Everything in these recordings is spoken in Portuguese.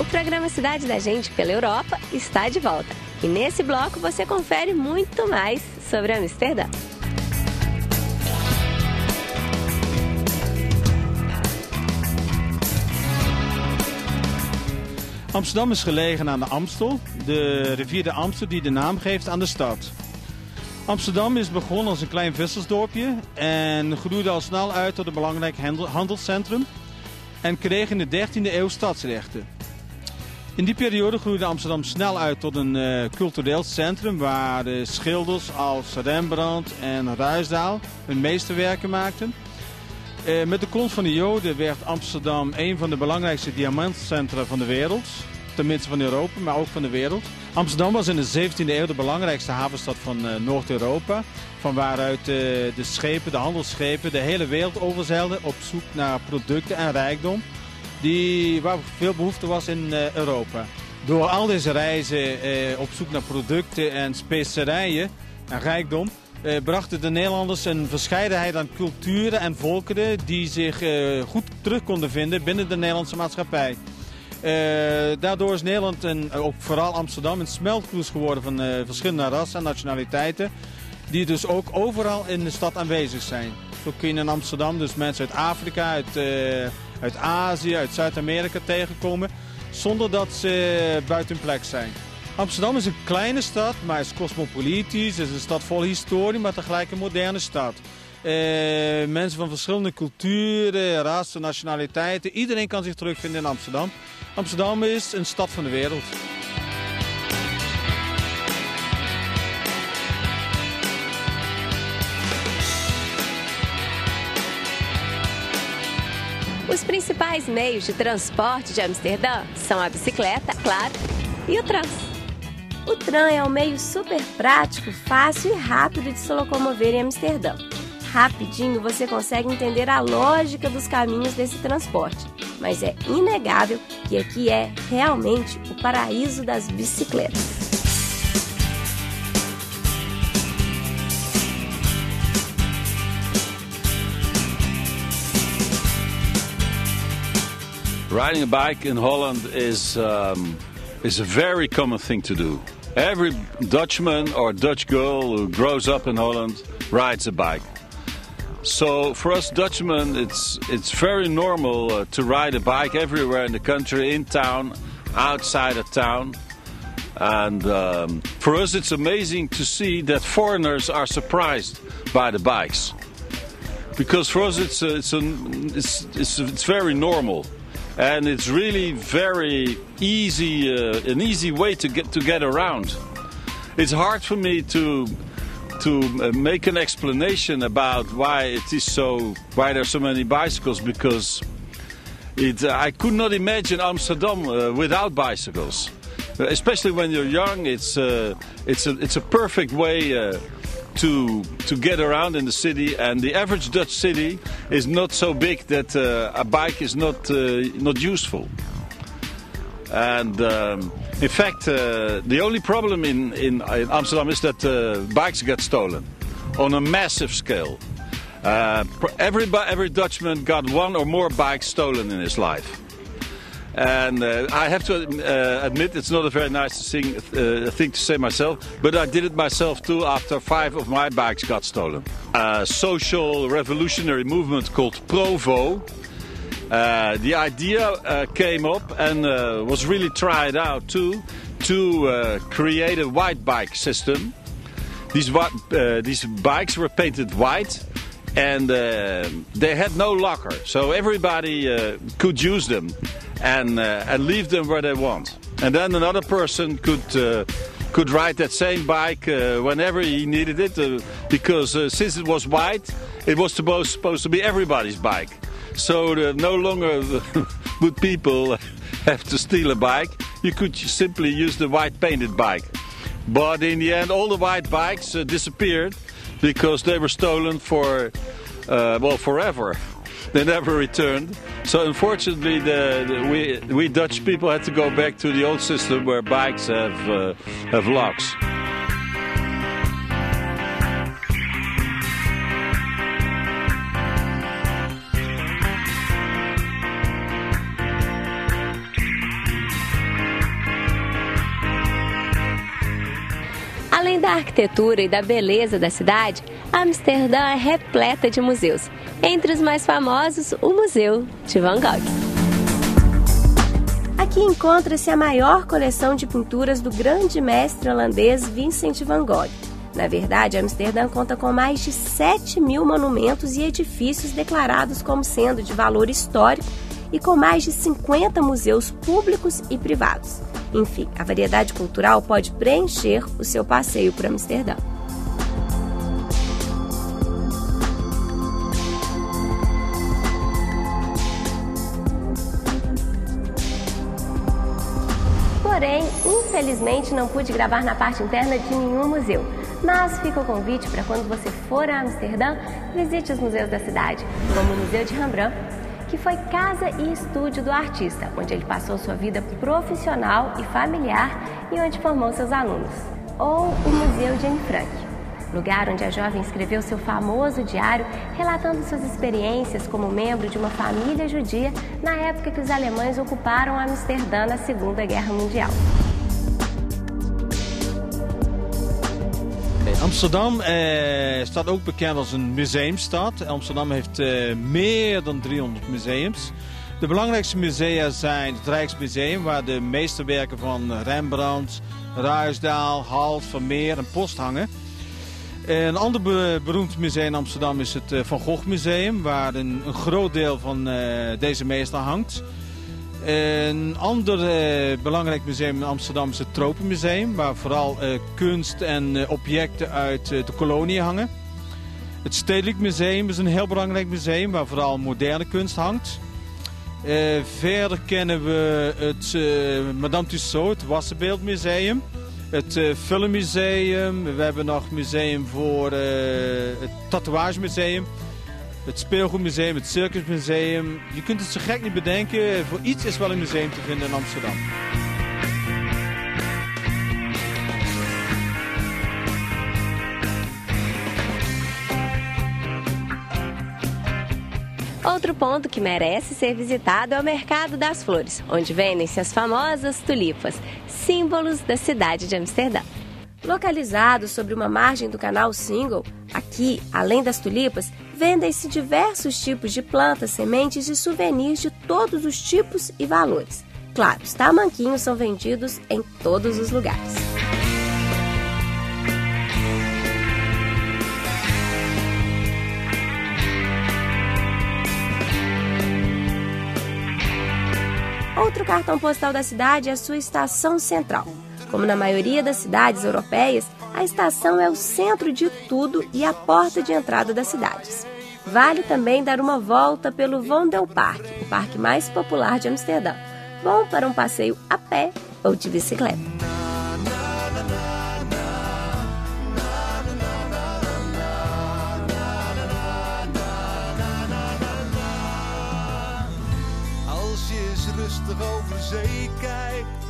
programa Cidade da Gente pela Europa está de volta. E nesse bloco você confere muito mais sobre Amsterdã. Amsterdam is gelegen aan de Amstel, de rivier de Amstel die de naam geeft aan de stad. Amsterdam is begonnen als een klein vissersdorpje en groeide al snel uit tot een belangrijk handelscentrum en kreeg in de 13e eeuw stadsrechten. In die periode groeide Amsterdam snel uit tot een cultureel centrum waar schilders als Rembrandt en Ruysdael hun meesterwerken maakten. Met de komst van de Joden werd Amsterdam een van de belangrijkste diamantcentra van de wereld. Tenminste van Europa, maar ook van de wereld. Amsterdam was in de 17e eeuw de belangrijkste havenstad van Noord-Europa. Van waaruit de schepen, de handelsschepen, de hele wereld overzeilden op zoek naar producten en rijkdom. Waar veel behoefte was in Europa. Door al deze reizen op zoek naar producten en specerijen en rijkdom brachten de Nederlanders een verscheidenheid aan culturen en volkeren die zich goed terug konden vinden binnen de Nederlandse maatschappij. Daardoor is Nederland en ook vooral Amsterdam een smeltkroes geworden van verschillende rassen en nationaliteiten. Die dus ook overal in de stad aanwezig zijn. Zo kun je in Amsterdam dus mensen uit Afrika, uit Azië, uit Zuid-Amerika tegenkomen. Zonder dat ze buiten hun plek zijn. Amsterdam is een kleine stad, maar is cosmopolitisch. Het is een stad vol historie, maar tegelijk een moderne stad. Mensen van verschillende culturen, rassen, nationaliteiten. Iedereen kan zich terugvinden in Amsterdam. Amsterdam is een stad van de wereld. Os principais meios de transporte de Amsterdã são a bicicleta, claro, e o tram. O tram é um meio super prático, fácil e rápido de se locomover em Amsterdã. Rapidinho você consegue entender a lógica dos caminhos desse transporte, mas é inegável que aqui é realmente o paraíso das bicicletas. Riding a bike in Holland is a very common thing to do. Every Dutchman or Dutch girl who grows up in Holland rides a bike. So for us Dutchmen, it's very normal to ride a bike everywhere in the country, in town, outside of town. And for us it's amazing to see that foreigners are surprised by the bikes. Because for us it's very normal. And it's really very easy, an easy way to get around. It's hard for me to make an explanation about why there are so many bicycles, because I could not imagine Amsterdam without bicycles. Especially when you're young, it's a perfect way to get around in the city, and the average Dutch city is not so big that a bike is not useful. And in fact, the only problem in Amsterdam is that bikes get stolen on a massive scale. Every Dutchman got one or more bikes stolen in his life. And I have to admit, it's not a very nice thing to say myself, but I did it myself too after 5 of my bikes got stolen. A social revolutionary movement called Provo. The idea came up and was really tried out too, to create a white bike system. These bikes were painted white, and they had no locker, so everybody could use them. And leave them where they want. And then another person could ride that same bike whenever he needed it, because since it was white, it was supposed to be everybody's bike. So no longer would people have to steal a bike. You could simply use the white painted bike. But in the end, all the white bikes disappeared because they were stolen for forever. They never returned. So unfortunately, we Dutch people had to go back to the old system where bikes have locks. da arquitetura e da beleza da cidade, Amsterdã é repleta de museus. Entre os mais famosos, o Museu de Van Gogh. Aqui encontra-se a maior coleção de pinturas do grande mestre holandês Vincent van Gogh. Na verdade, Amsterdã conta com mais de 7.000 monumentos e edifícios declarados como sendo de valor histórico e com mais de 50 museus públicos e privados. Enfim, a variedade cultural pode preencher o seu passeio por Amsterdã. Porém, infelizmente não pude gravar na parte interna de nenhum museu. Mas fica o convite para quando você for a Amsterdã, visite os museus da cidade, como o Museu de Rembrandt, que foi casa e estúdio do artista, onde ele passou sua vida profissional e familiar e onde formou seus alunos. Ou o Museu de Anne Frank, lugar onde a jovem escreveu seu famoso diário, relatando suas experiências como membro de uma família judia na época que os alemães ocuparam Amsterdã na Segunda Guerra Mundial. Amsterdam staat ook bekend als een museumstad. Amsterdam heeft meer dan 300 museums. De belangrijkste musea zijn het Rijksmuseum, waar de meeste werken van Rembrandt, Ruysdael, Hals, Vermeer en Post hangen. Een ander beroemd museum in Amsterdam is het Van Gogh Museum, waar een groot deel van deze meester hangt. Een ander belangrijk museum in Amsterdam is het Tropenmuseum, waar vooral kunst en objecten uit de kolonie hangen. Het Stedelijk Museum is een heel belangrijk museum, waar vooral moderne kunst hangt. Verder kennen we het Madame Tussauds, het Wassenbeeldmuseum. Het Filmmuseum, we hebben nog een museum voor het Tatoeagemuseum. Het Speelgoedmuseum, het Circusmuseum. Je kunt het zo gek niet bedenken, voor iets is wel een museum te vinden in Amsterdam. Outro ponto que merece ser visitado é o Mercado das Flores, onde vendem-se as famosas tulipas, símbolos da cidade de Amsterdã. Localizado sobre uma margem do canal Singel, aqui, além das tulipas, vendem-se diversos tipos de plantas, sementes e souvenirs de todos os tipos e valores. Claro, os tamanquinhos são vendidos em todos os lugares. Outro cartão postal da cidade é a sua estação central. Como na maioria das cidades europeias, a estação é o centro de tudo e a porta de entrada das cidades. Vale também dar uma volta pelo Vondelpark, o parque mais popular de Amsterdã, bom para um passeio a pé ou de bicicleta. Als je eens rustig over zee kijkt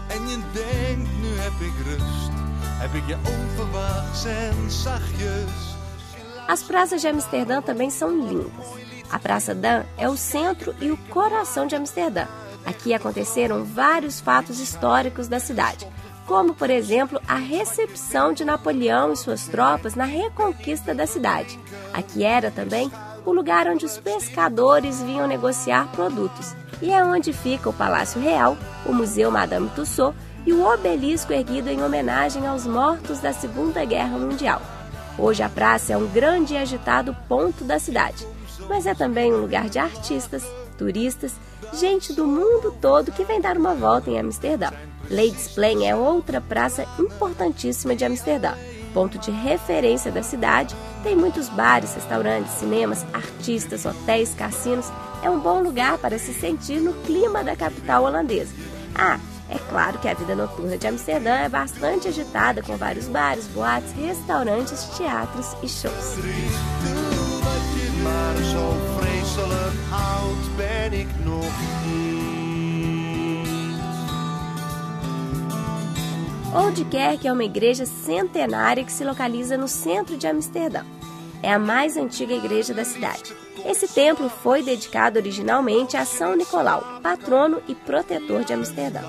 en je denkt, nu heb ik rust, heb ik je onverwachts en zachtjes. As praças de Amsterdã também são lindas. A Praça Dam é o centro e o coração de Amsterdã. Aqui aconteceram vários fatos históricos da cidade, como, por exemplo, a recepção de Napoleão e suas tropas na reconquista da cidade. Aqui era também o lugar onde os pescadores vinham negociar produtos. E é onde fica o Palácio Real, o Museu Madame Tussauds e o obelisco erguido em homenagem aos mortos da Segunda Guerra Mundial. Hoje a praça é um grande e agitado ponto da cidade, mas é também um lugar de artistas, turistas, gente do mundo todo que vem dar uma volta em Amsterdã. Leidseplein é outra praça importantíssima de Amsterdã. Ponto de referência da cidade, tem muitos bares, restaurantes, cinemas, artistas, hotéis, cassinos. É um bom lugar para se sentir no clima da capital holandesa. É claro que a vida noturna de Amsterdã é bastante agitada, com vários bares, boates, restaurantes, teatros e shows. Oude Kerk é uma igreja centenária que se localiza no centro de Amsterdã. É a mais antiga igreja da cidade. Esse templo foi dedicado originalmente a São Nicolau, patrono e protetor de Amsterdã.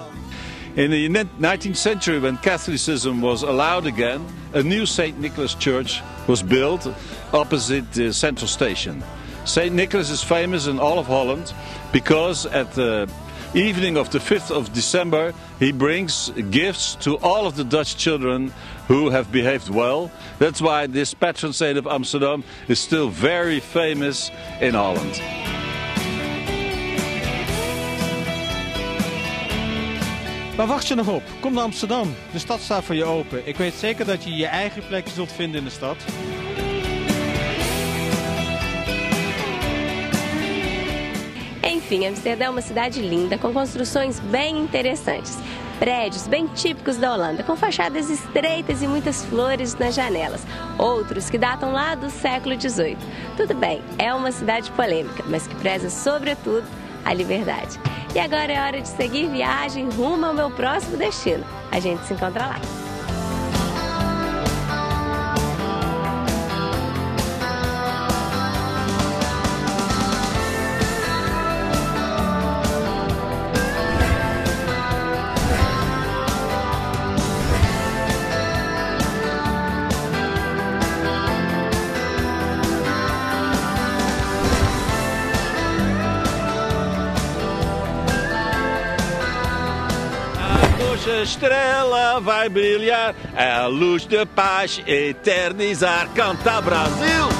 In the 19th century, when Catholicism was allowed again, a new St. Nicholas Church was built opposite the central station. St. Nicholas is famous in all of Holland because at the evening of the 5th of December he brings gifts to all of the Dutch children who have behaved well. That's why this patron saint of Amsterdam is still very famous in Holland. Waar wacht je nog op? Kom naar Amsterdam. De stad staat voor je open. Ik weet zeker dat je je eigen plekje zult vinden in de stad. Enfim, Amsterdã é uma cidade linda, com construções bem interessantes. Prédios bem típicos da Holanda, com fachadas estreitas e muitas flores nas janelas. Outros que datam lá do século XVIII. Tudo bem, é uma cidade polêmica, mas que preza sobretudo a liberdade. E agora é hora de seguir viagem rumo ao meu próximo destino. A gente se encontra lá. A estrela vai brilhar, a luz de paz eternizar. Canta Brasil!